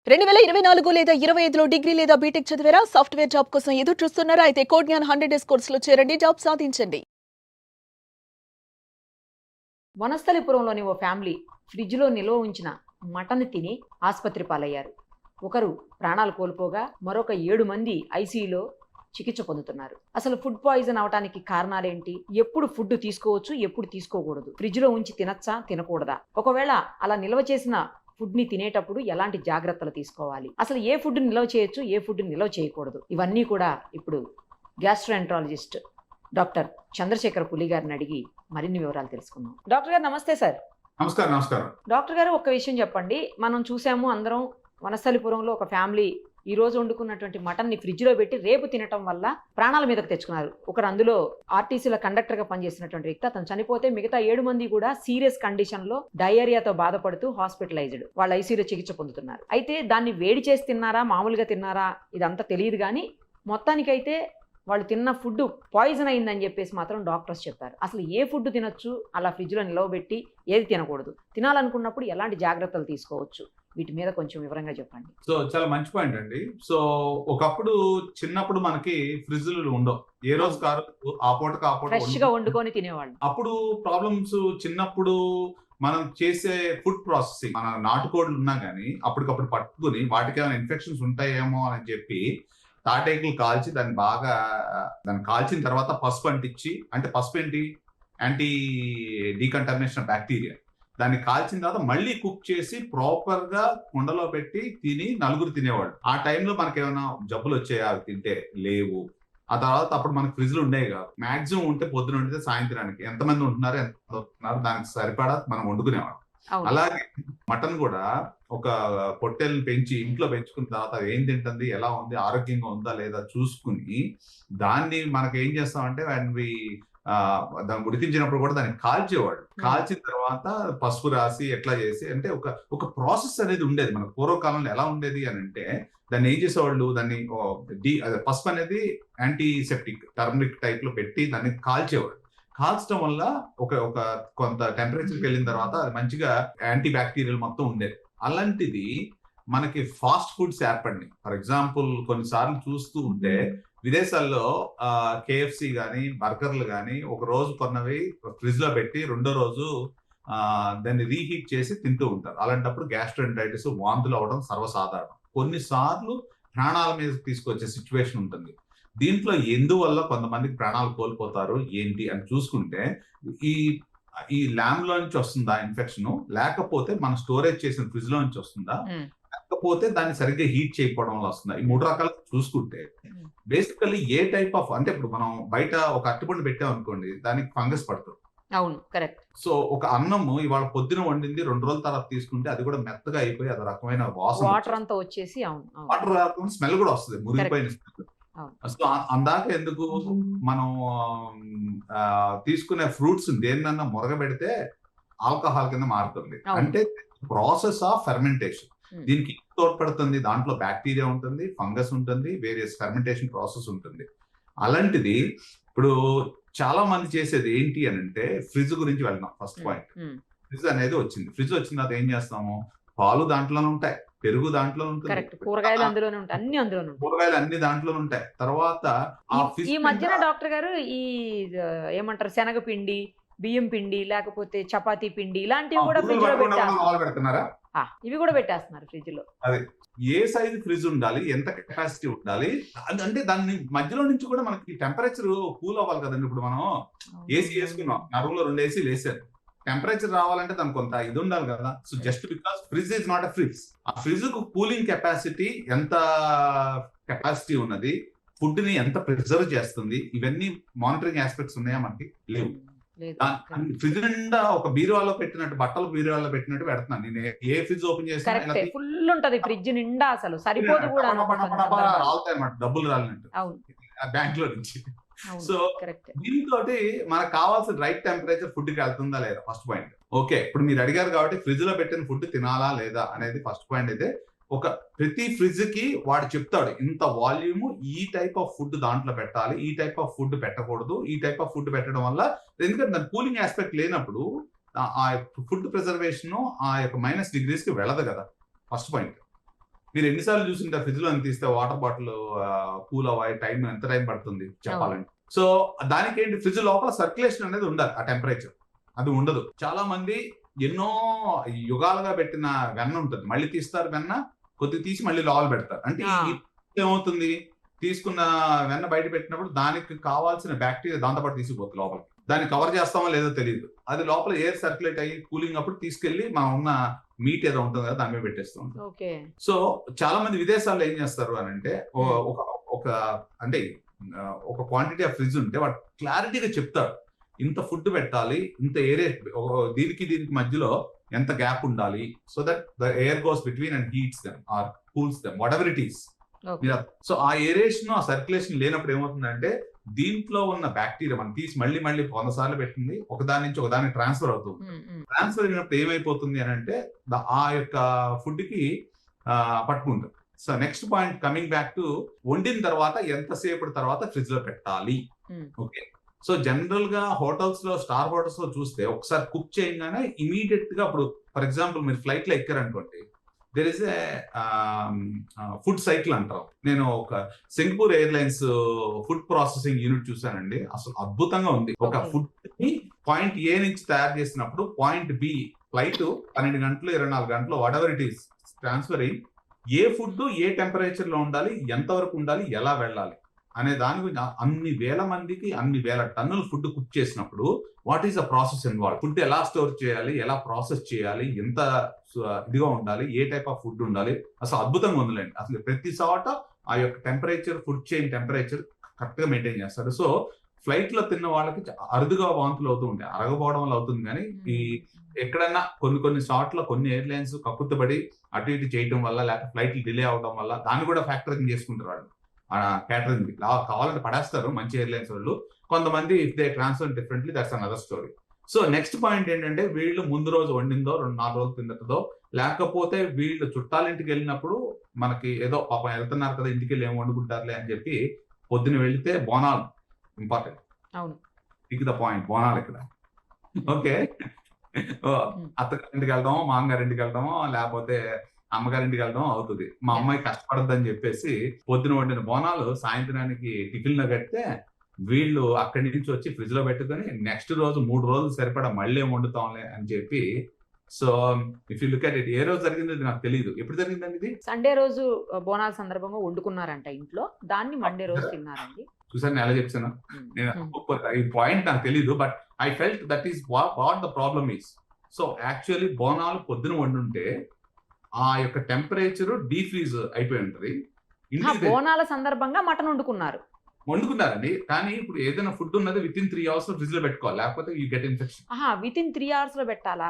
2024 లేదా 25లో డిగ్రీ లేదా బీటెక్ చదివారా? సాఫ్ట్‌వేర్ జాబ్ కోసం ఎదురు చూస్తున్నారా? అయితే కోడ్ జ్ఞాన్ 100 డేస్ కోర్సులో చేరండి, జాబ్ సాధించండి. వనస్థలిపురంలోని ఓ ఫ్యామిలీ ఫ్రిడ్జ్లో నిల్వ ఉంచిన మటన్ తిని ఆసుపత్రి పాలయ్యారు. ఒకరు ప్రాణాలు కోల్పోగా మరొక 7 మంది ఐసీయూలో చికిత్స పొందుతున్నారు. అసలు ఫుడ్ పాయిజన్ అవడానికి కారణాలేంటి? ఎప్పుడు ఫుడ్ తీసుకోవచ్చు, ఎప్పుడు తీసుకోకూడదు? ఫ్రిడ్జ్లో ఉంచి తినచ్చా, తినకూడదా? ఒకవేళ అలా నిల్వ చేసిన ఫుడ్ని తినేటప్పుడు ఎలాంటి జాగ్రత్తలు తీసుకోవాలి? అసలు ఏ ఫుడ్ నిల్వ చేయొచ్చు, ఏ ఫుడ్ నిల్వ చేయకూడదు? ఇవన్నీ కూడా ఇప్పుడు గ్యాస్ట్రోఎంట్రాలజిస్ట్ డాక్టర్ చంద్రశేఖర్ పులి గారిని అడిగి మరిన్ని వివరాలు తెలుసుకుందాం. డాక్టర్ గారు నమస్తే సార్. నమస్కారం. డాక్టర్ గారు ఒక్క విషయం చెప్పండి. మనం చూసాము అందరం, వనస్థలిపురంలో ఒక ఫ్యామిలీ ఈ రోజు వండుకున్నటువంటి మటన్ని ఫ్రిడ్జ్లో పెట్టి రేపు తినటం వల్ల ప్రాణాల మీదకు తెచ్చుకున్నారు. ఒకరు అందులో ఆర్టీసీలో కండక్టర్గా పనిచేసినటువంటి వ్యక్తి, అతను చనిపోతే మిగతా 7 మంది కూడా సీరియస్ కండిషన్లో డయేరియాతో బాధపడుతూ హాస్పిటలైజ్డ్, వాళ్ళ ఐసీయూలో చికిత్స పొందుతున్నారు. అయితే దాన్ని వేడి చేసి తిన్నారా, మామూలుగా తిన్నారా ఇదంతా తెలియదు, కానీ మొత్తానికైతే వాళ్ళు తిన్న ఫుడ్ పాయిజన్ అయిందని చెప్పేసి మాత్రం డాక్టర్స్ చెప్పారు. అసలు ఏ ఫుడ్ తినొచ్చు, అలా ఫ్రిడ్జ్లో నిలవబెట్టి ఏది తినకూడదు, తినాలనుకున్నప్పుడు ఎలాంటి జాగ్రత్తలు తీసుకోవచ్చు, వీటి మీద కొంచెం వివరంగా చెప్పండి. సో చాలా మంచి పాయింట్ అండి. సో ఒకప్పుడు చిన్నప్పుడు మనకి ఫ్రిడ్జ్లు ఉండవు, ఏ రోజు కారు ఆ పూటకు ఆ పూట ఫ్రెష్ గా వండుకొని తినేవాళ్ళు. అప్పుడు ప్రాబ్లమ్స్ చిన్నప్పుడు మనం చేసే ఫుడ్ ప్రాసెసింగ్, మన నాటుకోళ్ళు ఉన్నా కానీ అప్పటికప్పుడు పట్టుకుని వాటికి ఏమైనా ఇన్ఫెక్షన్స్ ఉంటాయేమో అని చెప్పి తాటేకులు కాల్చి దాన్ని కాల్చిన తర్వాత పసుపు అంటించి, అంటే పసుపు ఏంటి, యాంటీ డీకంటామినేషన్ బ్యాక్టీరియా, దాన్ని కాల్చిన తర్వాత మళ్ళీ కుక్ చేసి ప్రాపర్ గా కుండలో పెట్టి తిని నలుగురు తినేవాళ్ళు. ఆ టైంలో మనకి ఏమైనా జబ్బులు వచ్చాయా, అవి తింటే లేవు. ఆ తర్వాత అప్పుడు మనకి ఫ్రిడ్జ్లు ఉండేవి కాదు. మాక్సిమం ఉంటే పొద్దున ఉంటే సాయంత్రానికి ఎంతమంది ఉంటున్నారు, ఎంత ఉంటున్నారు దానికి సరిపడా మనం వండుకునేవాళ్ళం. అలాగే మటన్ కూడా ఒక పొట్టేలను పెంచి ఇంట్లో పెంచుకున్న తర్వాత ఏం తింటుంది, ఎలా ఉంది, ఆరోగ్యంగా ఉందా లేదా చూసుకుని దాన్ని మనకి ఏం చేస్తామంటే దాన్ని ఉడికించినప్పుడు కూడా దాన్ని కాల్చేవాడు. కాల్చిన తర్వాత పసుపు రాసి ఎట్లా చేసి, అంటే ఒక ప్రాసెస్ అనేది ఉండేది. మన పూర్వకాలంలో ఎలా ఉండేది అని అంటే, దాన్ని ఏం చేసేవాళ్ళు, దాన్ని పసుపు అనేది యాంటీసెప్టిక్ టర్మరిక్ టైప్ లో పెట్టి దాన్ని కాల్చేవాడు. కాల్చడం వల్ల ఒక కొంత టెంపరేచర్కి వెళ్ళిన తర్వాత అది మంచిగా యాంటీ బ్యాక్టీరియల్ మొత్తం ఉండేది. అలాంటిది మనకి ఫాస్ట్ ఫుడ్స్ ఏర్పడినాయి. ఫర్ ఎగ్జాంపుల్ కొన్నిసార్లు చూస్తూ ఉంటే విదేశాల్లో KFC కానీ బర్గర్లు కానీ ఒక రోజు కొన్నవి ఫ్రిడ్జ్ లో పెట్టి రెండో రోజు దాన్ని రీహీట్ చేసి తింటూ ఉంటారు. అలాంటప్పుడు గ్యాస్ట్రోఎంటరైటిస్, వాంతులు అవడం సర్వసాధారణం. కొన్నిసార్లు ప్రాణాల మీద తీసుకొచ్చే సిచ్యువేషన్ ఉంటుంది. దీంట్లో ఎందువల్ల కొంతమందికి ప్రాణాలు కోల్పోతారు ఏంటి అని చూసుకుంటే, ఈ ల్యామ్ లో నుంచి వస్తుందా ఇన్ఫెక్షన్, లేకపోతే మనం స్టోరేజ్ చేసిన ఫ్రిడ్జ్ లో నుంచి వస్తుందా, లేకపోతే దాన్ని సరిగ్గా హీట్ చేయకపోవడం వల్ల వస్తుందా, ఈ 3 రకాలు చూసుకుంటే బేసికల్లీ ఏ టైప్ ఆఫ్, అంటే ఇప్పుడు మనం బయట ఒక అరటిపండు పెట్టాం అనుకోండి, దానికి ఫంగస్ పడుతుంది. అవును, కరెక్ట్. సో ఒక అన్నము ఇవాళ పొద్దున వండింది 2 రోజుల తర్వాత తీసుకుంటే అది కూడా మెత్తగా అయిపోయి అది రకమైన వాసన, వాటర్ అంతా వచ్చేసి, వాటర్ రాకుండా స్మెల్ కూడా వస్తుంది, మురిగిపోయిన స్మెల్. సో అందాక ఎందుకు మనం తీసుకునే ఫ్రూట్స్ దేన్నన్నా మురగబెడితే ఆల్కహాల్ కింద మారుతుంది. అంటే ప్రాసెస్ ఆఫ్ ఫెర్మెంటేషన్ దీనికి తోడ్పడుతుంది. దాంట్లో బ్యాక్టీరియా ఉంటుంది, ఫంగస్ ఉంటుంది, వేరియస్ ఫెర్మెంటేషన్ ప్రాసెస్ ఉంటుంది. అలాంటిది ఇప్పుడు చాలా మంది చేసేది ఏంటి అని అంటే, ఫ్రిడ్జ్ గురించి వెళ్దాం. ఫస్ట్ పాయింట్, ఫ్రిడ్జ్ అనేది వచ్చింది. ఫ్రిడ్జ్ వచ్చిన తర్వాత ఏం చేస్తాము, పాలు దాంట్లోనే ఉంటాయి, పెరుగు దాంట్లో ఉంటుంది, కూరగాయలు అందులోనే ఉంటాయి, అన్ని అందులోనే ఉంటాయి, కూరగాయలు అన్ని దాంట్లోనే ఉంటాయి. తర్వాత ఈ మధ్యన డాక్టర్ గారు ఈ ఏమంటారు, శనగపిండి, బియ్యం పిండి, లేకపోతే చపాతీ పిండి, ఇలాంటివి కూడా ఫ్రిడ్జ్ లో పెడుతున్నారా, ఇవి కూడా పెట్టేస్తున్నారు ఫ్రిడ్జ్ లో. అదే ఏ సైజ్ ఫ్రిడ్జ్ ఉండాలి, ఎంత కెపాసిటీ ఉండాలి, అంటే దాని మధ్యలో నుంచి కూడా మనకి టెంపరేచర్ కూల్ అవ్వాలి కదండి. ఇప్పుడు మనం ఏసీ వేసుకున్నాం, నా రూమ్ లో 2 ఏసీలు వేసారు, టెంపరేచర్ రావాలంటే దానికి కొంత ఇది ఉండాలి కదా. So just because fridge is not a fridge, ఆ ఫ్రిడ్జ్ కు కూలింగ్ కెపాసిటీ ఎంత కెపాసిటీ ఉన్నది, ఫుడ్ ని ఎంత ప్రిజర్వ్ చేస్తుంది, ఇవన్నీ మానిటరింగ్ ఆస్పెక్ట్స్ ఉన్నాయా, మనకి లేవు. ఫ్రిడ్జ్ నిండా ఒక బీరువాలో పెట్టినట్టు, బట్టలు బీరువాలో పెట్టినట్టు పెడుతున్నాను నేను. ఏ ఫ్రిడ్జ్ ఓపెన్ చేసినా ఫుల్ ఉంటది ఫ్రిడ్జ్ నిండా, అసలు సరిపోదు కూడా, రాలుతాయి అన్నమాట, డబ్బులు రాలినట్టు బ్యాంక్ లో నుంచి. సో దీంతో మనకు కావాల్సిన రైట్ టెంపరేచర్ ఫుడ్ కి వెళ్తుందా లేదా, ఫస్ట్ పాయింట్. ఓకే, ఇప్పుడు మీరు అడిగారు కాబట్టి ఫ్రిడ్జ్ లో పెట్టిన ఫుడ్ తినాలా లేదా అనేది ఫస్ట్ పాయింట్. అయితే ప్రతి ఫ్రిడ్జ్ కి వాడు చెప్తాడు, ఇంత వాల్యూమ్, ఈ టైప్ ఆఫ్ ఫుడ్ దాంట్లో పెట్టాలి, ఈ టైప్ ఆఫ్ ఫుడ్ పెట్టకూడదు, ఈ టైప్ ఆఫ్ ఫుడ్ పెట్టడం వల్ల, ఎందుకంటే దాని కూలింగ్ ఆస్పెక్ట్ లేనప్పుడు ఆ ఫుడ్ ప్రిజర్వేషన్ ఆ యొక్క -డిగ్రీస్ కి వెళ్ళదు కదా, ఫస్ట్ పాయింట్. మీరు ఎన్నిసార్లు చూసింటారు ఫ్రిడ్జ్ లో తీస్తే వాటర్ బాటిల్ కూల్ అవ్వాలి ఎంత టైం పడుతుంది చెప్పాలంటే. సో దానికి ఏంటి, ఫ్రిడ్జ్ లోపల సర్క్యులేషన్ అనేది ఉండాలి, ఆ టెంపరేచర్ అది ఉండదు. చాలా మంది ఎన్నో యుగాలుగా పెట్టిన వెన్న ఉంటుంది, మళ్ళీ తీస్తారు వెన్న, కొద్దిగా తీసి మళ్ళీ లోపల పెడతారు. అంటే ఏమవుతుంది, తీసుకున్న వెన్న బయట పెట్టినప్పుడు దానికి కావాల్సిన బ్యాక్టీరియా దాంతోపాటు తీసుకుపోతుంది లోపలికి. దాన్ని కవర్ చేస్తామో లేదో తెలియదు, అది లోపల ఎయిర్ సర్క్యులేట్ అయ్యి కూలింగ్ అప్పుడు తీసుకెళ్లి మనం ఉన్న మీట్ ఏదో ఉంటుంది కదా దాని మీద పెట్టేస్తూ ఉంటాం. సో చాలా మంది విదేశాల్లో ఏం చేస్తారు అని అంటే ఒక క్వాంటిటీ ఆఫ్ ఫ్రిడ్జ్ ఉంటే వాడు క్లారిటీగా చెప్తారు, ఇంత ఫుడ్ పెట్టాలి, ఇంత ఏరియా, దీనికి మధ్యలో ఎంత గ్యాప్ ఉండాలి, so that the air goes between and heats them or cools them whatever it is. So ఆ ఏరియేషన్ ఆ సర్క్యులేషన్ లేనప్పుడు ఏమవుతుందంటే దీంట్లో ఉన్న బ్యాక్టీరియా మనం తీసి మళ్ళీ 100 సార్లు పెట్టింది ఒకదాని నుంచి ఒకదానికి ట్రాన్స్ఫర్ అవుతుంది. ట్రాన్స్ఫర్ అయినప్పుడు ఏమైపోతుంది అని అంటే ఆ యొక్క ఫుడ్ కి పట్టుకుంటుంది. So next point, coming back to వండిన తర్వాత ఎంతసేపటి తర్వాత ఫ్రిడ్జ్ లో పెట్టాలి. ఓకే, సో జనరల్ గా హోటల్స్ లో, స్టార్ హోటల్స్ లో చూస్తే ఒకసారి కుక్ చేయగానే ఇమీడియట్ గా, ఇప్పుడు ఫర్ ఎగ్జాంపుల్ మీరు ఫ్లైట్ లో ఎక్కారనుకోండి, there is a food cycle అంటారు. నేను ఒక Singapore airlines food processing unit చూసానండి, అసలు అద్భుతంగా ఉంది. ఒక ఫుడ్ ని పాయింట్ ఏ నుంచి తయారు చేసినప్పుడు పాయింట్ బి ఫ్లైట్ 12 గంటలు 24 గంటలు what ever it is transfer అయ్యి ఏ ఫుడ్ ఏ టెంపరేచర్ లో ఉండాలి, ఎంతవరకు ఉండాలి, ఎలా వెళ్ళాలి అనే దాని గురించి అన్ని వేల మందికి అన్ని వేల టన్నుల ఫుడ్ కుక్ చేసినప్పుడు what is the process involve, food ఎలా స్టోర్ చేయాలి, ఎలా ప్రాసెస్ చేయాలి, ఎంత ఇదిగా ఉండాలి, ఏ టైప్ ఆఫ్ ఫుడ్ ఉండాలి, అసలు అద్భుతంగా ఉందండి. అసలు ప్రతి చోట ఆ యొక్క temperature, food chain temperature correct గా మెయింటైన్ చేస్తారు. సో ఫ్లైట్ లో తిన్న వాళ్ళకి అరుదుగా వాంతులు అవుతూ ఉంటాయి, అరగపోవడం వల్ల అవుతుంది. కానీ ఈ ఎక్కడన్నా కొన్ని చోట్ల కొన్ని ఎయిర్లైన్స్ కక్కుర్తిపడి అటు ఇటు చేయడం వల్ల, లేకపోతే ఫ్లైట్లు డిలే అవడం వల్ల దాన్ని కూడా ఫ్యాక్టరింగ్ చేసుకుంటారు వాళ్ళు. క్యాటరింగ్ కావాలంటే పడేస్తారు మంచి ఎయిర్లైన్స్ వాళ్ళు. కొంతమంది if they transfer differently, that's another story. So next point ఏంటంటే, వీళ్ళు ముందు రోజు వండిందో 2-4 రోజులు తిన్నదో, లేకపోతే వీళ్ళు చుట్టాలింటికి వెళ్ళినప్పుడు మనకి ఏదో పాపం వెళ్తున్నారు కదా ఇంటికి వెళ్ళి ఏం వండుకుంటారులే అని చెప్పి పొద్దున వెళితే Bonalu important. Pick the point, Bonalu ఇక్కడ. ఓకే, అత్తగారింటికి వెళ్దామో, మామగారింటికి వెళ్దామో, లేకపోతే అమ్మగారింటికి వెళ్ళడం అవుతుంది. మా అమ్మాయి కష్టపడద్దని చెప్పేసి పొద్దున వండిన బోనాలు సాయంత్రానికి టిఫిన్ లో కడితే వీళ్ళు అక్కడి నుంచి వచ్చి ఫ్రిడ్జ్ లో పెట్టుకొని నెక్స్ట్ రోజు 3 రోజులు సరిపడా మళ్ళీ ఏం వండుతాంలే అని చెప్పి. So if you look at it, ఏ రోజు జరిగింది నాకు తెలియదు, ఎప్పుడు జరిగిందండి ఇది? సండే రోజు బోనాల సందర్భంగా వండుకున్నారంట ఇంట్లో, దాన్ని మండే రోజు తిన్నారండి. చూసాను నేను ఎలా చెప్తాను, నేను ఈ పాయింట్ నాకు తెలియదు, but I felt that is what the problem is. So actually Bonalu పొద్దున వండుంటే ఆ యొక్క టెంపరేచర్ డీఫ్రీజ్ అయిపోయి ఉంటది. బోనాల సందర్భంగా మటన్ వండుకున్నారండి, కానీ ఇప్పుడు ఏదైనా ఫుడ్ ఉన్నది విత్ ఇన్ 3 hours లో ఫ్రిడ్జ్ లో పెట్టుకోవాలి, లేకపోతే you get infection. With in 3 hours లో పెట్టాలా?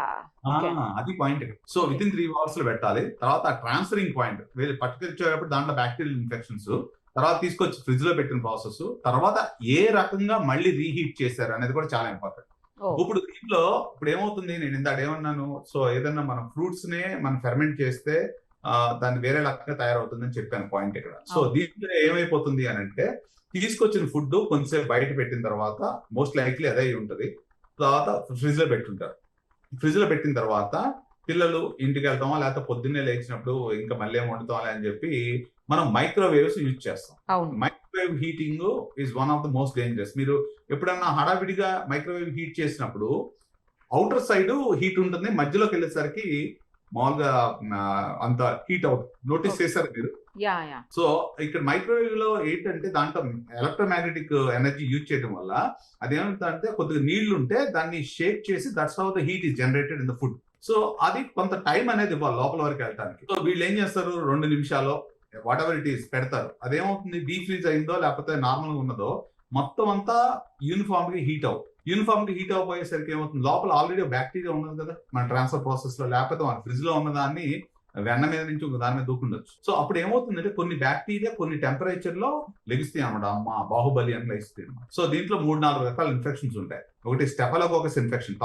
అది point. So with in 3 hours లో పెట్టాలి. తర్వాత ట్రాన్స్ఫరింగ్ పాయింట్ పట్టుకొచ్చేటప్పుడు దాంట్లో బ్యాక్టీరియల్ ఇన్ఫెక్షన్స్, తర్వాత తీసుకొచ్చి ఫ్రిడ్జ్ లో పెట్టిన ప్రాసెస్, తర్వాత ఏ రకంగా మళ్ళీ రీహీట్ చేశారు అనేది కూడా చాలా ఇంపార్టెంట్. ఇప్పుడు దీంట్లో ఇప్పుడు ఏమవుతుంది, నేను ఇందాక ఏమన్నాను, సో ఏదన్నా మనం ఫ్రూట్స్ నే మనం ఫెర్మెంట్ చేస్తే దాన్ని వేరే రకంగా తయారవుతుందని చెప్పాను పాయింట్ ఇక్కడ. సో దీంట్లో ఏమైపోతుంది అని అంటే, తీసుకొచ్చిన ఫుడ్ కొంచెంసేపు బయట పెట్టిన తర్వాత మోస్ట్ లైక్లీ అదే ఉంటుంది, తర్వాత ఫ్రిడ్జ్ లో పెట్టుంటారు. ఫ్రిడ్జ్ లో పెట్టిన తర్వాత పిల్లలు ఇంటికి వెళ్తామా, లేకపోతే పొద్దున్నే లేచినప్పుడు ఇంకా మళ్ళీ ఏం వండుతామా అని చెప్పి మనం మైక్రోవేవ్స్ యూజ్ చేస్తాం. Microwave heating is one of the most dangerous. మీరు ఎప్పుడన్నా హడావిడిగా మైక్రోవేవ్ హీట్ చేసినప్పుడు అవుటర్ సైడ్ హీట్ ఉంటుంది, మధ్యలోకి వెళ్ళేసరికి మామూలుగా అంత హీట్ అవుతుంది. నోటీస్ చేశారు మీరు? సో ఇక్కడ మైక్రోవేవ్ లో ఏంటంటే దాంట్లో ఎలక్ట్రోమాగ్నెటిక్ ఎనర్జీ యూజ్ చేయడం వల్ల అదేమంటే కొద్దిగా నీళ్లు ఉంటే దాన్ని షేక్ చేసి that's how the heat is generated in the food. So అది కొంత టైం అనేది ఇవ్వాలి లోపల వరకు వెళ్ళడానికి. సో వీళ్ళు ఏం చేస్తారు, 2 నిమిషాలు వాట్ ఎవర్ ఇట్ ఈస్ పెడతారు. అదేమవుతుంది, డీఫ్రీజ్ అయిందో లేకపోతే నార్మల్ గా ఉన్నదో మొత్తం అంతా యూనిఫామ్ గా హీట్ అవుతుంది. యూనిఫామ్ గా హీట్ అయిపోయేసరికి ఏమవుతుంది, లోపల ఆల్రెడీ బ్యాక్టీరియా ఉన్నది కదా మన ట్రాన్స్ఫర్ ప్రాసెస్ లో, లేకపోతే మన ఫ్రిడ్జ్ లో ఉన్నదాన్ని వెన్న మీద నుంచి ఒక దాని మీద దూకుండొచ్చు. సో అప్పుడు ఏమవుతుందంటే కొన్ని బ్యాక్టీరియా కొన్ని టెంపరేచర్ లో లెగిస్తాయి అనమాట. అమ్మ బాహుబలి అని లెగిస్తాయి అనమాట. సో దీంట్లో 3-4 రకాల ఇన్ఫెక్షన్స్ ఉంటాయి. ఒకటి స్టెఫలోకోకస్ ఇన్ఫెక్షన్,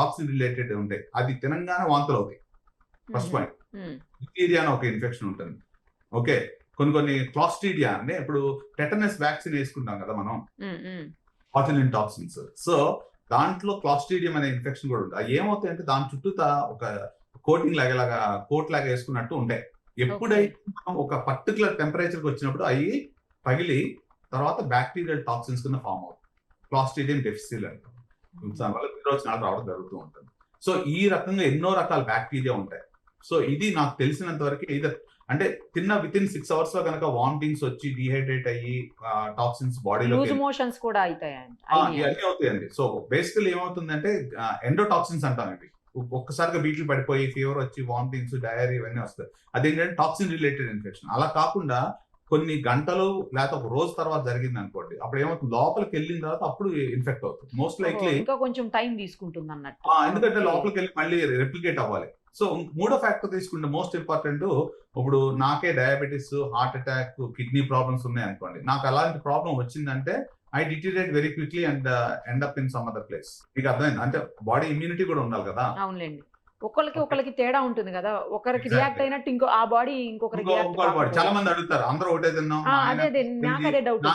టాక్సిన్ రిలేటెడ్ ఉంటాయి, అది తినంగానే వాంతులు అవుతాయి. First point. బ్యాక్టీరియా అని ఒక ఇన్ఫెక్షన్ ఉంటుంది. ఓకే, కొన్ని క్లాస్ట్రీడియా అంటే ఇప్పుడు టెటనస్ వ్యాక్సిన్ వేసుకుంటాం కదా మనం, బాటులిన్ టాక్సిన్స్. సో దాంట్లో క్లాస్ట్రీడియం అనే ఇన్ఫెక్షన్ కూడా ఉంటుంది. అది ఏమవుతాయి అంటే దాని చుట్టూ ఒక కోటింగ్ లాగా కోట్ లాగా వేసుకున్నట్టు ఉంటాయి. ఎప్పుడైతే మనం ఒక పర్టికులర్ టెంపరేచర్కి వచ్చినప్పుడు అవి పగిలి తర్వాత బ్యాక్టీరియల్ టాక్సిన్స్ కింద ఫామ్ అవుతుంది. క్లాస్ట్రీడియం డెఫిసిల్ అంటాం. దానివల్ల విరోచనాలు రావడం జరుగుతూ ఉంటుంది. సో ఈ రకంగా ఎన్నో రకాల బ్యాక్టీరియా ఉంటాయి. సో ఇది నాకు తెలిసినంత వరకు అంటే తిన్న విత్ ఇన్ 6 hours లో కనుక వామిటింగ్స్ వచ్చి డిహైడ్రేట్ అయ్యి టాక్సిన్స్ బాడీలో లూజ్ మోషన్స్ కూడా అవుతాయండి. ఇవన్నీ అవుతాయండి. సో బేసికల్ ఏమవుతుందంటే ఎండోటాక్సిన్స్ అంటాం ఇవి. ఒక్కసారిగా బీట్లు పడిపోయి ఫీవర్ వచ్చి వామిటింగ్స్ డయేరియా ఇవన్నీ వస్తాయి. అదేంటంటే టాక్సిన్ రిలేటెడ్ ఇన్ఫెక్షన్. అలా కాకుండా కొన్ని గంటలు లేకపోతే ఒక రోజు తర్వాత జరిగింది అనుకోండి, అప్పుడు ఏమవుతుంది లోపలికి వెళ్ళిన తర్వాత అప్పుడు ఇన్ఫెక్ట్ అవుతుంది మోస్ట్ లైక్లీ. ఇంకా కొంచెం టైం తీసుకుంటుంది అన్నట్టు. ఎందుకంటే లోపలికి వెళ్ళి మళ్ళీ రెప్లికేట్ అవ్వాలి. సో మూడో ఫ్యాక్టర్ తీసుకుంటే మోస్ట్ ఇంపార్టెంట్, ఇప్పుడు నాకే diabetes, heart attack, kidney problems ఉన్నాయి అనుకోండి, నాకు అలాంటి ప్రాబ్లం వచ్చిందంటే I deteriorate very quickly and end up in some other place. మీకు అర్థమైంది? అంటే బాడీ ఇమ్యూనిటీ కూడా ఉండాలి కదా. అవునులేండి. ఒకరికి తేడా ఉంటుంది కదా, ఒకరికి రియాక్ట్ అయినట్టు ఇంకో ఆ బాడీ ఇంకొకరికి చాలా మంది అడుగుతారు, అందరూ ఒకటే తిన్నాం, అదే నాకు అదే డౌట్.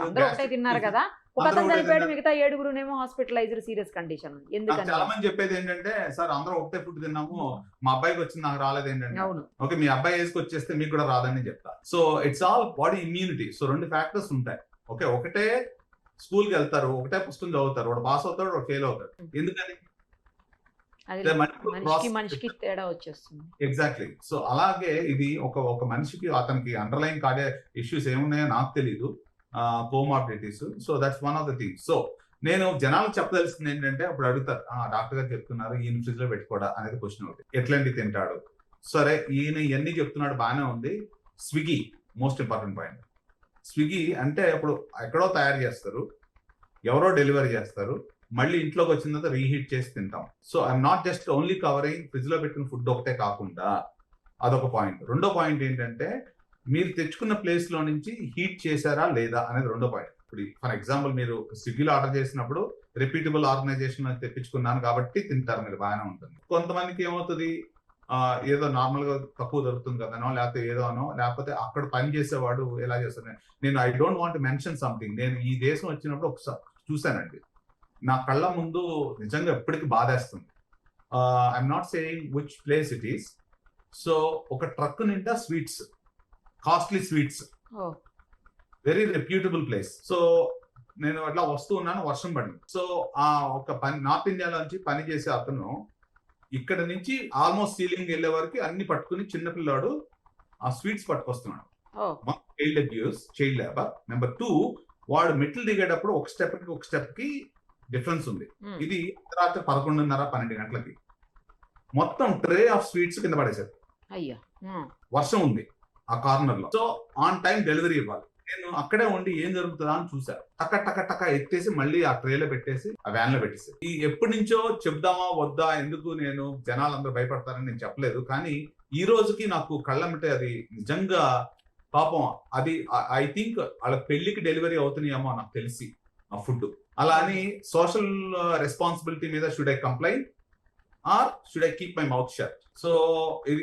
అందరూ ఒకటే తిన్నారు కదా, ఒకతను చనిపోయాడు, మిగతా 7 హాస్పిటలైజ్డ్ సీరియస్ కండిషన్. ఎందుకంటే చాలా మంది చెప్పేది ఏంటంటే, సార్ అందరూ ఒకటే ఫుడ్ తిన్నాము, మా అబ్బాయికి వచ్చింది నాకు రాలేదు ఏంటంటే. అవును, ఓకే, మీ అబ్బాయి ఏజ్కి వచ్చేస్తే మీకు కూడా రాదని చెప్తా. So it's all body immunity. So 2 factors ఉంటాయి. ఓకే, ఒకటే స్కూల్కి వెళ్తారు, ఒకటే పుస్తకం చదువుతారు, వాడు పాస్ అవుతాడు, వాడు ఫెయిల్ అవుతాడు. ఎందుకని? మనిషికి తేడా వచ్చేస్తుంది. ఎగ్జాక్ట్లీ. సో అలాగే ఇది ఒక మనిషికి అతనికి అండర్లైన్ కార్డియా ఇష్యూస్ ఏమున్నాయో నాకు తెలీదు, comorbidities. So that's one of the things. So నేను జనాలకు చెప్పదలిసింది ఏంటంటే, అప్పుడు అడుగుతారు, డాక్టర్ గారు చెప్తున్నారు ఈయన ఫ్రిడ్జ్ లో పెట్టుకోవడా అనేది క్వశ్చన్ ఒకటి. ఎట్లాంటి తింటాడు? సరే, ఈయన ఇవన్నీ చెప్తున్నాడు, బాగానే ఉంది. Swiggy most important point. Swiggy అంటే ఇప్పుడు ఎక్కడో తయారు చేస్తారు, ఎవరో డెలివరీ చేస్తారు, మళ్ళీ ఇంట్లోకి వచ్చిన తర్వాత రీహీట్ చేసి తింటాం. So I'm not just only covering fridge లో పెట్టిన ఫుడ్ ఒకటే కాకుండా, అదొక పాయింట్. రెండో పాయింట్ ఏంటంటే, మీరు తెచ్చుకున్న ప్లేస్ లో నుంచి హీట్ చేశారా లేదా అనేది రెండో పాయింట్. ఇప్పుడు ఫర్ ఎగ్జాంపుల్ మీరు స్విగ్గీలో ఆర్డర్ చేసినప్పుడు రిపీటబుల్ ఆర్గనైజేషన్ తెప్పించుకున్నాను కాబట్టి తింటారు మీరు, బాగానే ఉంటుంది. కొంతమందికి ఏమవుతుంది, ఏదో నార్మల్ గా తక్కువ దొరుకుతుంది కదనో, లేకపోతే ఏదో అనో, లేకపోతే అక్కడ పని చేసేవాడు ఎలా చేస్తాను. నేను I don't want mention something. నేను ఈ దేశం వచ్చినప్పుడు ఒకసారి చూశానండి, నా కళ్ళ ముందు నిజంగా ఎప్పటికీ బాధేస్తుంది. I'm not saying which place it is. So ఒక ట్రక్ నిండా sweets, costly sweets, very reputable place. So నేను అట్లా వస్తూ ఉన్నాను, వర్షం పడింది. సో ఆ ఒక నార్త్ ఇండియాలో నుంచి పని చేసే అతను ఇక్కడ నుంచి ఆల్మోస్ట్ సీలింగ్ వెళ్ళే వరకు అన్ని పట్టుకుని చిన్నపిల్లాడు ఆ స్వీట్స్ పట్టుకొస్తున్నాడు. Child labour. నెంబర్ 2, వాడు మెట్లు దిగేటప్పుడు ఒక స్టెప్ కి డిఫరెన్స్ ఉంది. ఇది రాత్రి 11:30, 12 గంటలకి మొత్తం ట్రే ఆఫ్ స్వీట్స్ కింద పడేశారు. అయ్యా, వర్షం ఉంది ఆ కార్నర్ లో. సో ఆన్ టైం డెలివరీ ఇవ్వాలి. నేను అక్కడే ఉండి ఏం జరుగుతుందా అని చూసా. టక్క ఎత్తేసి మళ్ళీ ఆ ట్రేలో పెట్టేసి ఆ వ్యాన్ లో పెట్టేసి, ఈ ఎప్పటి నుంచో చెప్దామా వద్దా, ఎందుకు నేను జనాలందరూ భయపడతారని నేను చెప్పలేదు. కానీ ఈ రోజుకి నాకు కళ్ళమిటే అది నిజంగా పాపం. అది ఐ థింక్ వాళ్ళ పెళ్లికి డెలివరీ అవుతున్నాయేమో నాకు తెలిసి ఆ ఫుడ్. అలా అని సోషల్ రెస్పాన్సిబిలిటీ మీద should I complaint or should I keep my mouth shut? So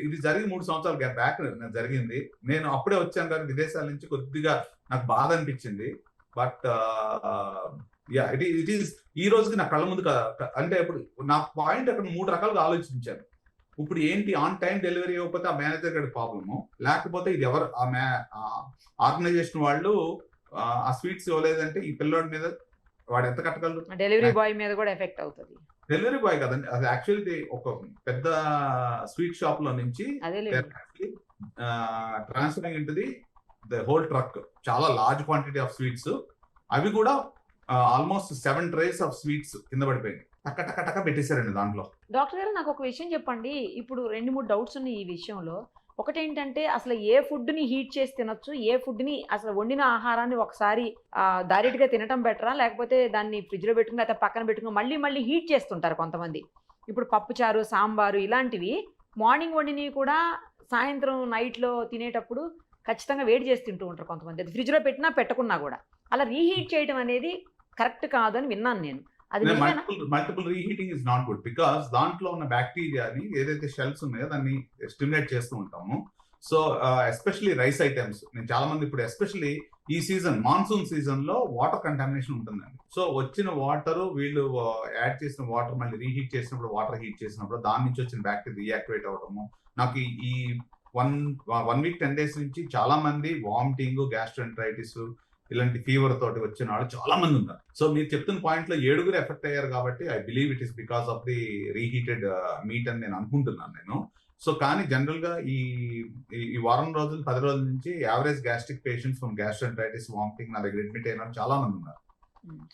ఇది జరిగి 3 సంవత్సరాల బ్యాక్ జరిగింది. నేను అప్పుడే వచ్చాను కానీ విదేశాల నుంచి, కొద్దిగా నాకు బాధ అనిపించింది. బట్ యా, ఇట్ ఈస్ ఈ రోజుకి నా కళ్ళ ముందు అంటే ఇప్పుడు నా పాయింట్ అక్కడ 3 రకాలుగా ఆలోచించాను. ఇప్పుడు ఏంటి, ఆన్ టైం డెలివరీ అవ్వకపోతే ఆ మేనేజర్ గారి ప్రాబ్లము, లేకపోతే ఇది ఎవరు ఆర్గనైజేషన్ వాళ్ళు ఆ స్వీట్స్ ఇవ్వలేదంటే ఈ పిల్లోడి మీద వాడు ఎంత కట్టగలరు? డెలివరీ బాయ్ మీద కూడా ఎఫెక్ట్ అవుతుంది. డెలివరీ బాయ్ కదండి, అది యాక్చువల్లీ ఒక పెద్ద స్వీట్ షాప్ లో నుంచి ట్రాన్స్ఫరింగ్ ఇంటది ద హోల్ ట్రక్, చాలా లార్జ్ క్వాంటిటీ ఆఫ్ స్వీట్స్. అవి కూడా ఆల్మోస్ట్ 7 ట్రేస్ ఆఫ్ స్వీట్స్ కింద పడిపోయింది. టక్క పెట్టేశారండి దాంట్లో. డాక్టర్ గారు, నాకు ఒక విషయం చెప్పండి. ఇప్పుడు 2-3 డౌట్స్ ఉన్నాయి ఈ విషయంలో. ఒకటేంటంటే, అసలు ఏ ఫుడ్ని హీట్ చేసి తినొచ్చు, ఏ ఫుడ్ని అసలు వండిన ఆహారాన్ని ఒకసారి డైరెక్ట్గా తినటం బెటరా, లేకపోతే దాన్ని ఫ్రిడ్జ్లో పెట్టుకుని అయితే పక్కన పెట్టుకుని మళ్ళీ హీట్ చేస్తుంటారు కొంతమంది. ఇప్పుడు పప్పుచారు, సాంబారు ఇలాంటివి మార్నింగ్ వండినవి కూడా సాయంత్రం నైట్లో తినేటప్పుడు ఖచ్చితంగా వేడి చేసి తింటూ ఉంటారు కొంతమంది. అది ఫ్రిడ్జ్లో పెట్టినా పెట్టకున్నా కూడా అలా రీహీట్ చేయడం అనేది కరెక్ట్ కాదని విన్నాను నేను. అది multiple reheating is not good, because దాంట్లో ఉన్న బ్యాక్టీరియాని ఏదైతే షెల్స్ ఉన్నాయో దాన్ని స్టిమ్యులేట్ చేస్తూ ఉంటాము. సో ఎస్పెషల్లీ రైస్ ఐటమ్స్, నేను చాలా మంది ఇప్పుడు ఎస్పెషల్లీ ఈ సీజన్ మాన్సూన్ సీజన్ లో వాటర్ కంటామినేషన్ ఉంటుందండి. సో వచ్చిన వాటర్ వీళ్ళు యాడ్ చేసిన వాటర్ మళ్ళీ రీహీట్ చేసినప్పుడు, వాటర్ హీట్ చేసినప్పుడు దాని నుంచి వచ్చిన బ్యాక్టీరియా రీయాక్టివేట్ అవడము. నాకు ఈ వన్ వీక్ 10 days నుంచి చాలా మంది వామిటింగ్, గ్యాస్ట్రోఎంటరైటిస్ ఇలాంటి ఫీవర్ తోటి వచ్చిన వాళ్ళు చాలా మంది ఉన్నారు. సో మీరు చెప్తున్న పాయింట్ లో 7 ఎఫెక్ట్ అయ్యారు కాబట్టి I believe it is because of the reheated meet అని నేను అనుకుంటున్నాను నేను. సో కానీ జనరల్ గా ఈ వారం రోజులు 10 రోజుల నుంచి average gastric patients from gastroenteritis, vomiting నా దగ్గర అడ్మిట్ అయిన చాలా మంది ఉన్నారు.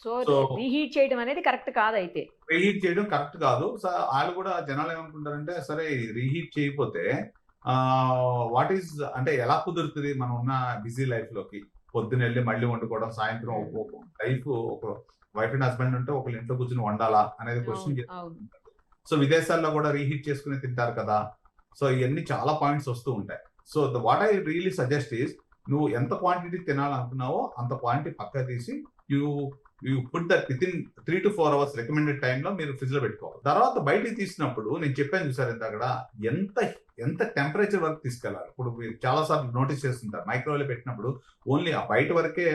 సో సో రీహీట్ చేయడం అనేది కరెక్ట్ కాదు అయితే. రీహీట్ చేయడం కరెక్ట్ కాదు. సో వాళ్ళు కూడా జనాలు ఏమనుకుంటారంటే సరే రీహీట్ చేయకపోతే వాట్ ఈస్ అంటే ఎలా కుదురుతుంది మనం ఉన్న బిజీ లైఫ్ లోకి, పొద్దున వెళ్ళి మళ్ళీ వండుకోవడం, సాయంత్రం లైఫ్ ఒక వైఫ్ అండ్ హస్బెండ్ ఉంటే ఒకళ్ళ ఇంట్లో కూర్చొని వండాలా అనేది క్వశ్చన్. సో విదేశాల్లో కూడా రీహీట్ చేసుకుని తింటారు కదా. సో ఇవన్నీ చాలా పాయింట్స్ వస్తూ ఉంటాయి. So what I really suggest is నువ్వు ఎంత క్వాంటిటీ తినాలనుకున్నావో అంత క్వాంటిటీ పక్క తీసి you put that with in 3 to 4 hours recommended టైంలో మీరు ఫ్రిడ్జ్ లో పెట్టుకోవాలి. తర్వాత బయటికి తీసినప్పుడు నేను చెప్పాను చూసారు ఇంత అక్కడ ఎంత టెంపరేచర్ వరకు తీసుకెళ్ళాలి. ఇప్పుడు మీరు చాలా సార్లు నోటీస్ చేస్తుంటారు మైక్రోవేవ్ పెట్టినప్పుడు ఓన్లీ ఆ బయట వరకే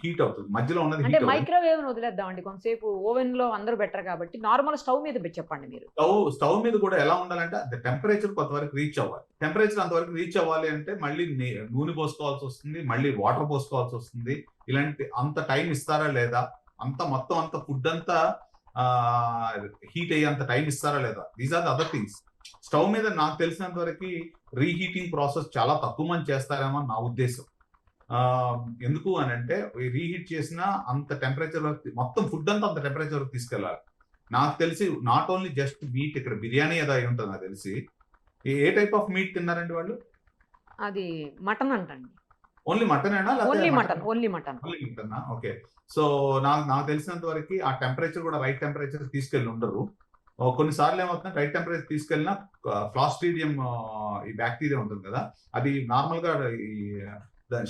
హీట్ అవుతుంది, మధ్యలో ఉన్నది అంటే మైక్రోవేవ్ వదిలేద్దామండి కొంతసేపు. ఓవెన్ లో అందరూ బెటర్ కాబట్టి నార్మల్ స్టవ్ మీద చెప్పండి మీరు. స్టవ్ మీద కూడా ఎలా ఉండాలంటే టెంపరేచర్ కొంతవరకు రీచ్ అవ్వాలి. టెంపరేచర్ అంతవరకు రీచ్ అవ్వాలి అంటే మళ్ళీ నూనె పోసుకోవాల్సి వస్తుంది, మళ్ళీ వాటర్ పోసుకోవాల్సి వస్తుంది. ఇలాంటి అంత టైం ఇస్తారా లేదా, మొత్తం అంత ఫుడ్ అంతా హీట్ అయ్యేంత టైం ఇస్తారా లేదా, these are the other things. Stove మీద నాకు తెలిసినంత వరకు రీహీటింగ్ ప్రాసెస్ చాలా తక్కువ మంది చేస్తారేమో నా ఉద్దేశం. ఎందుకు అని అంటే రీహీట్ చేసిన అంత టెంపరేచర్ వరకు మొత్తం ఫుడ్ అంతా అంత టెంపరేచర్ వరకు తీసుకెళ్ళాలి. నాకు తెలిసి నాట్ ఓన్లీ జస్ట్ మీట్, ఇక్కడ బిర్యానీ ఏదో అయి ఉంటుంది నాకు తెలిసి. ఏ టైప్ ఆఫ్ మీట్ తిన్నారండి వాళ్ళు? అది మటన్ అంటండి. ఓన్లీ మటన్ అయినా? Only mutton. ఓకే. సో నాకు తెలిసినంత వరకు ఆ టెంపరేచర్ కూడా రైట్ టెంపరేచర్ తీసుకెళ్ళి ఉండరు. కొన్నిసార్లు ఏమవుతుంది, రైట్ టెంపరేచర్ తీసుకెళ్ళినా క్లాస్ట్రీడియం ఈ బ్యాక్టీరియా ఉంటుంది కదా, అది నార్మల్ గా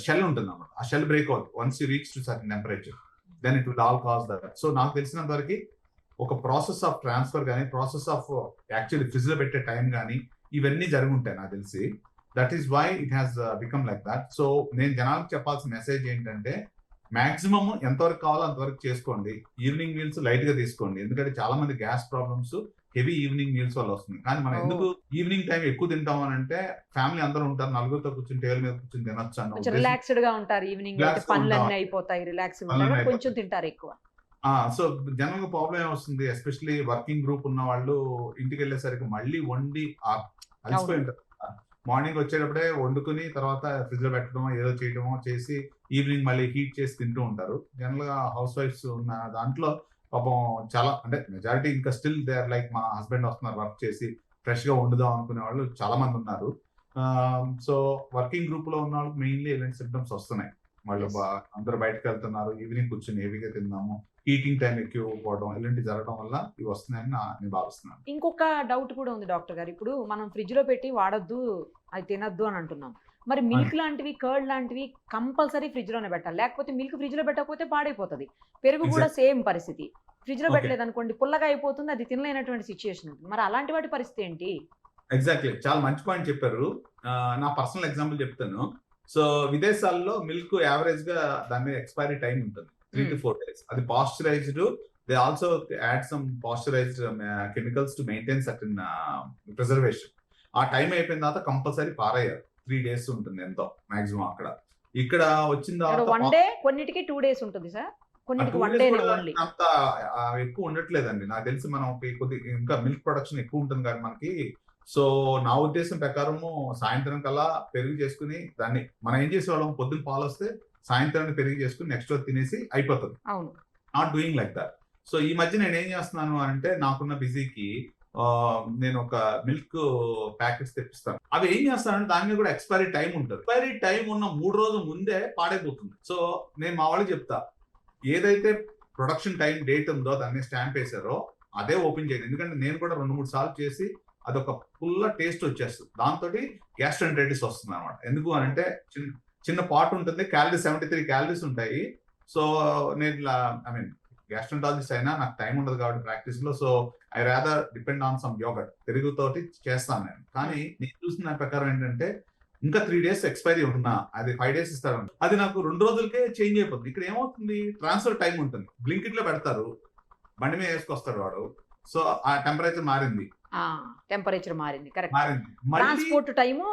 షెల్ ఉంటుంది అన్నమాట. ఆ షెల్ బ్రేక్ అవుతుంది once you reach to certain temperature, then it will all cause that. So నాకు తెలిసినంత వరకు ఒక ప్రాసెస్ ఆఫ్ ట్రాన్స్ఫర్ కానీ, ప్రాసెస్ ఆఫ్ యాక్చువల్లీ ఫ్రిడ్జ్ లో పెట్టే టైం కానీ ఇవన్నీ జరిగి ఉంటాయి నాకు తెలిసి. That is why it has become like that. So నేను జనాలకు చెప్పాల్సిన మెసేజ్ ఏంటంటే మాక్సిమం ఎంతవరకు కావాలో అంతవరకు చేసుకోండి. ఈవినింగ్ మీల్స్ లైట్ గా తీసుకోండి, ఎందుకంటే చాలా మంది gas problems heavy evening meals వల్ల వస్తుంది. కానీ మనం ఎందుకు ఈవినింగ్ టైం ఎక్కువ తింటాం అని అంటే ఫ్యామిలీ అందరూ ఉంటారు, నలుగురితో కూర్చొని టేబుల్ మీద కూర్చొని తినొచ్చు అన్న రిలాక్స్డ్ గా ఉంటారు. ఈవినింగ్ పనులన్నీ అయిపోతాయి, రిలాక్స్ కొంచెం తింటారు ఎక్కువ. సో జనరల్ గా ప్రాబ్లం ఏమొస్తుంది, ఎస్పెషల్లీ వర్కింగ్ గ్రూప్ ఉన్న వాళ్ళు ఇంటికి వెళ్ళేసరికి మళ్ళీ వండి అలసిపోయి ఉంటారు. మార్నింగ్ వచ్చేటప్పుడే వండుకుని తర్వాత ఫ్రిడ్జ్ లో పెట్టడమో ఏదో చేయడమో చేసి ఈవినింగ్ మళ్ళీ హీట్ చేసి తింటూ ఉంటారు. జనరల్ గా హౌస్ వైఫ్స్ ఉన్న దాంట్లో పాపం చాలా అంటే మెజారిటీ ఇంకా స్టిల్ దే ఆర్ లైక్ మా హస్బెండ్ వస్తున్నారు వర్క్ చేసి ఫ్రెష్ గా వండుదాం అనుకునే వాళ్ళు చాలా మంది ఉన్నారు. సో వర్కింగ్ గ్రూప్ లో ఉన్న వాళ్ళకి మెయిన్లీ ఇలాంటి సిమ్టమ్స్ వస్తున్నాయి. వాళ్ళు అందరూ బయటకు వెళ్తున్నారు, ఈవినింగ్ కూర్చొని హెవీగా తిందాము, హీటింగ్ టైం ఎక్కువ పోవడం ఇలాంటి జరగడం వల్ల ఇవి వస్తున్నాయని నేను భావిస్తున్నాను. ఇంకొక డౌట్ కూడా ఉంది డాక్టర్ గారు. ఇప్పుడు మనం ఫ్రిడ్జ్ లో పెట్టి వాడొద్దు, అది తినద్దు అని అంటున్నాం. మరి మిల్క్ లాంటివి, కర్డ్ లాంటివి కంపల్సరీ ఫ్రిడ్జ్ లోనే పెట్టాలి, లేకపోతే మిల్క్ ఫ్రిడ్జ్ లో పెట్టకపోతే పాడైపోతుంది. పెరుగు కూడా సేమ్ పరిస్థితి, ఫ్రిడ్జ్ లో పెట్టలేదు అనుకోండి పుల్లగా అయిపోతుంది, అది తినలేనటువంటి సిచ్యుయేషన్ ఉంటుంది. మరి అలాంటి వాటి పరిస్థితి ఏంటి? ఎగ్జాక్ట్లీ, చాలా మంచి పాయింట్ చెప్పారు. నా పర్సనల్ ఎగ్జాంపుల్ చెప్తాను. సో విదేశాల్లో మిల్క్ యావరేజ్ గా దాని మీద ఎక్స్పైరీ టైం ఉంటుంది 3 to 4 days. అది pasteurised, they also add some pasteurised chemicals to maintain certain preservation. ఆ టైం అయిపోయిన తర్వాత కంపల్సరీ పారేయాలి. 3 days ఉంటుంది ఎంతో మాక్సిమం. ఇక్కడ వచ్చిన తర్వాత 1 day, కొన్నిటికి 2 days ఉంటుంది సార్, కొన్నిటికి 1 day ఓన్లీ. అంత ఎక్కువ ఉండట్లేదండి నాకు తెలిసి. మనం కొద్దిగా ఇంకా మిల్క్ ప్రొడక్షన్ ఎక్కువ ఉంటుంది కానీ మనకి. సో నా ఉద్దేశం ప్రకారము సాయంత్రం కల్లా పెరుగు చేసుకుని దాన్ని మనం ఏం చేసేవాళ్ళం, పొద్దున్న పాలు వస్తే సాయంత్రాన్ని పెరుగు చేసుకుని నెక్స్ట్ రోజు తినేసి అయిపోతుంది. అవును, not doing like that. So ఈ మధ్య నేను ఏం చేస్తున్నాను అంటే నాకున్న బిజీకి నేను ఒక మిల్క్ ప్యాకెట్స్ తెప్పిస్తాను. అవి ఏం చేస్తానంటే దాని మీద కూడా ఎక్స్పైరీ టైం ఉంటుంది. ఎక్స్పైరీ టైం ఉన్న 3 రోజుల ముందే పాడైపోతుంది. సో నేను మా వాళ్ళకి చెప్తా, ఏదైతే ప్రొడక్షన్ టైం డేట్ ఉందో దాన్ని స్టాంప్ వేసారో అదే ఓపెన్ చేయండి. ఎందుకంటే నేను కూడా 2-3 సార్లు చేసి అదొక ఫుల్ టేస్ట్ వచ్చేస్తుంది, దాంతో గ్యాస్ట్రోఎంటరైటిస్ వస్తుంది అనమాట. ఎందుకు అని అంటే చిన్న పాట్ ఉంటుంది, క్యాలరీస్ 73 calories ఉంటాయి. సో నేను ఐ మీన్ గ్యాస్ట్రోంటాలజిస్ట్ అయినా నాకు టైం ఉండదు కాబట్టి ప్రాక్టీస్ లో. So I rather depend on some yogurt, పెరుగుతోటి చేస్తాను నేను. కానీ నేను చూసిన దాని ప్రకారం ఏంటంటే ఇంకా 3 days ఎక్స్పైరీ ఉన్నా అది 5 days ఇస్తారు, అది నాకు 2 రోజులకే చేంజ్ అయిపోతుంది. ఇక్కడ ఏమవుతుంది, ట్రాన్స్ఫర్ టైం ఉంటుంది. బ్లింకిట్ లో పెడతారు, బండి మీద వేసుకొస్తాడు వాడు. సో ఆ టెంపరేచర్ మారింది, టెంపరేచర్ మారింది, కరెక్ట్. మారింది. మళ్ళీ ట్రాన్స్పోర్ట్ టైము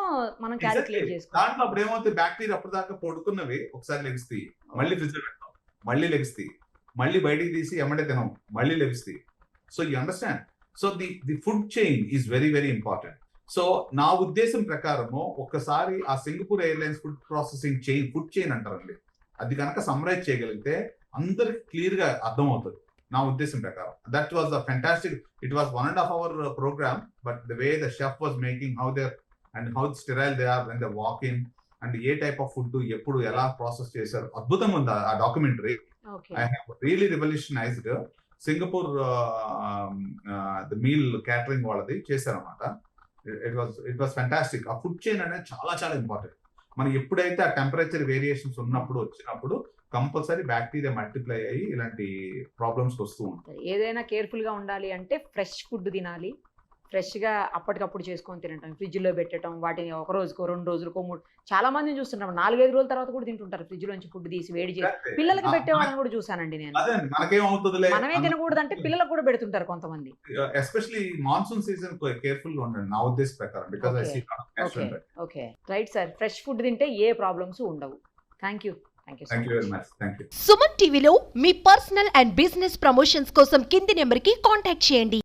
మనం క్యాలిక్యులేట్ Exactly. చేసుకోవాలి. దాంట్లో అప్పుడు ఏమవుతుంది, బ్యాక్టీరియా అప్పటిదాకా పడుకున్నవి ఒకసారి లెగిస్తాయి, మళ్ళీ ఫ్రిడ్జ్ లో పెడతాం, మళ్ళీ లెగిస్తాయి, మళ్ళీ బయటికి తీసి ఎమ్మటే తినం, మళ్ళీ లెగిస్తాయి. So you understand. So the food chain is very very important. So నా ఉద్దేశం ప్రకారము ఒక్కసారి ఆ Singapore airlines food processing chain, food chain అంటారండి, అది కనుక సమ్మరైజ్ చేయగలిగితే అందరికి క్లియర్ గా అర్థం అవుతుంది నా ఉద్దేశం ప్రకారం. That was the fantastic. It was 1.5 hour program, but the way the chef was making, how they and how sterile they are when they walk in, and ఏ టైప్ ఆఫ్ ఫుడ్ ఎప్పుడు ఎలా process చేశారు, అద్భుతంగా ఉంది ఆ documentary. Okay. I have really revolutionized Singapore the meal catering వాళ్ళది చేశారన్నమాట. It was fantastic. ఆ ఫుడ్ చైన్ అనేది చాలా చాలా ఇంపార్టెంట్. మనం ఎప్పుడైతే ఆ టెంపరేచర్ వేరియేషన్స్ వచ్చినప్పుడు కంపల్సరీ బ్యాక్టీరియా మల్టిప్లై అయ్యి ఇలాంటి ప్రాబ్లమ్స్ వస్తూ ఉంటాయి. ఏదైనా కేర్ఫుల్ గా ఉండాలి అంటే ఫ్రెష్ ఫుడ్ తినాలి, ఫ్రెష్ గా అప్పటికప్పుడు చేసుకొని తినటం, ఫ్రిడ్జ్ లో పెట్టడం, వాటిని ఒక రోజుకో 2 రోజులకో 3, చాలా మందిని చూస్తుంటాం 4-5 రోజుల తర్వాత కూడా తింటుంటారు, ఫ్రిడ్జ్ లోంచి ఫుడ్ తీసి వేడి చేసి పిల్లలకి పెట్టేవాళ్ళని కూడా చూసానండి నేను. అదే మనకేమవుతుందిలే, మనమే తినకూడదు అంటే పిల్లలకు కూడా పెడుతుంటారు కొంతమంది. ఎస్పెషల్లీ మాన్సూన్ సీజన్ కేర్ఫుల్ గా ఉండండి నా ఉద్దేశం ప్రకారం. Because I see okay, right sir. Fresh food తింటే ఏ ప్రాబ్లమ్స్ ఉండవు. Thank you very much. Thank you. Suman టీవీలో మీ పర్సనల్ అండ్ బిజినెస్ ప్రమోషన్స్ కోసం కింది నెంబర్కి కాంటాక్ట్ చేయండి.